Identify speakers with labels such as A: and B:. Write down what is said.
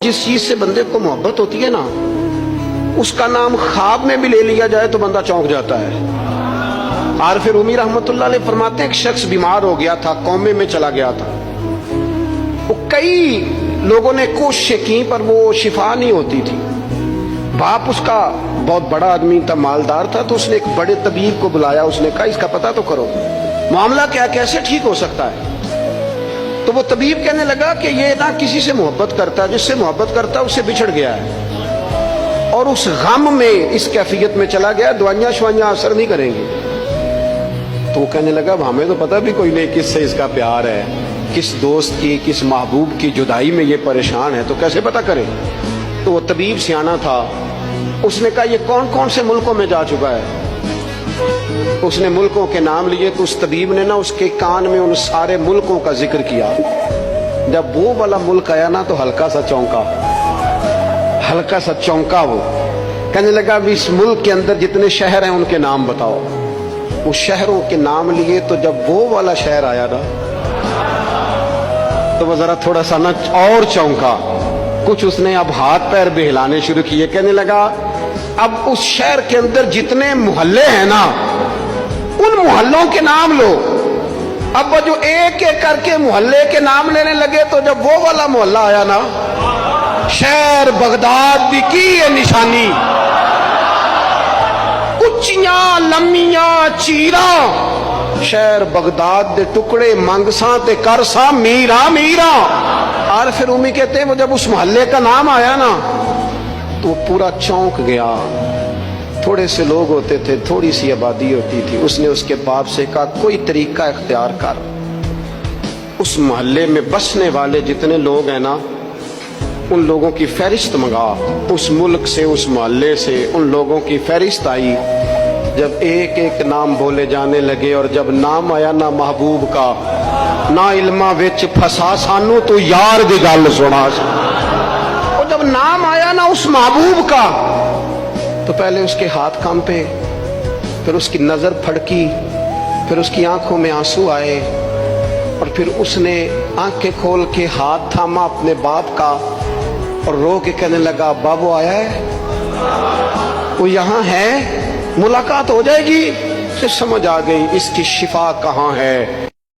A: जिस चीज से बंदे को मोहब्बत होती है ना, उसका नाम ख्वाब में भी ले लिया जाए तो बंदा चौंक जाता है। आरिफ रूमी रहमतुल्लाह अलैह फरमाते हैं, एक शख्स बीमार हो गया था, कोमे में चला गया था। वो कई लोगों ने कोशिशें की पर वो शिफा नहीं होती थी। बाप उसका बहुत बड़ा आदमी था, मालदार था, तो उसने एक बड़े तबीब को बुलाया। उसने कहा इसका पता तो करो, मामला क्या, कैसे ठीक हो सकता है। तो वो तबीब कहने लगा कि ये ना किसी से मोहब्बत करता है, जिससे मोहब्बत करता है उससे बिछड़ गया है और उस गम में इस कैफियत में चला गया, दवाइयां शवाइयां असर नहीं करेंगी। तो वो कहने लगा हमें तो पता भी कोई नहीं किससे इसका प्यार है, किस दोस्त की, किस महबूब की जुदाई में ये परेशान है, तो कैसे पता करें। तो वो तबीब सियाना था, उसने कहा ये कौन कौन से मुल्कों में जा चुका है। उसने मुल्कों के नाम लिए तो उस तबीब ने ना उसके कान में उन सारे मुल्कों का जिक्र किया। जब वो वाला मुल्क आया ना तो हल्का सा चौंका वो। कहने लगा अभी इस मुल्क के अंदर जितने शहर हैं उनके नाम बताओ। उस शहरों के नाम लिए तो जब वो वाला शहर आया ना तो वो जरा थोड़ा सा ना और चौंका। कुछ उसने अब हाथ पैर भी हिलाने शुरू किए। कहने लगा अब उस शहर के अंदर जितने मोहल्ले हैं ना, उन मोहल्लों के नाम लो। अब वो जो एक एक करके मोहल्ले के नाम लेने लगे तो जब वो वाला मोहल्ला आया ना, शहर बगदाद की ये निशानी, उच्चियां लम्मियां चीरा, शहर बगदाद दे टुकड़े मंगसा ते करसा मीरा मीरा। आरिफ रूमी कहते हैं वो जब उस मोहल्ले का नाम आया ना तो वो पूरा चौंक गया। थोड़े से लोग होते थे, थोड़ी सी आबादी होती थी। उसने उसके बाप से कहा कोई तरीका इख्तियार कर, उस मोहल्ले में बसने वाले जितने लोग हैं ना उन लोगों की फहरिस्त मंगा। उस मुल्क से, उस मोहल्ले से उन लोगों की फहरिस्त आई। जब एक एक नाम बोले जाने लगे और जब नाम आया ना महबूब का, ना इल्मा विच फसा सानू तो यार दी गल सुना। और जब नाम आया ना उस महबूब का तो पहले उसके हाथ कांपे, फिर उसकी नजर फड़की, फिर उसकी आंखों में आंसू आए और फिर उसने आंखें खोल के हाथ थामा अपने बाप का और रो के कहने लगा बाबू आया है, वो यहाँ है, मुलाकात हो जाएगी। फिर समझ आ गई इसकी शिफा कहाँ है।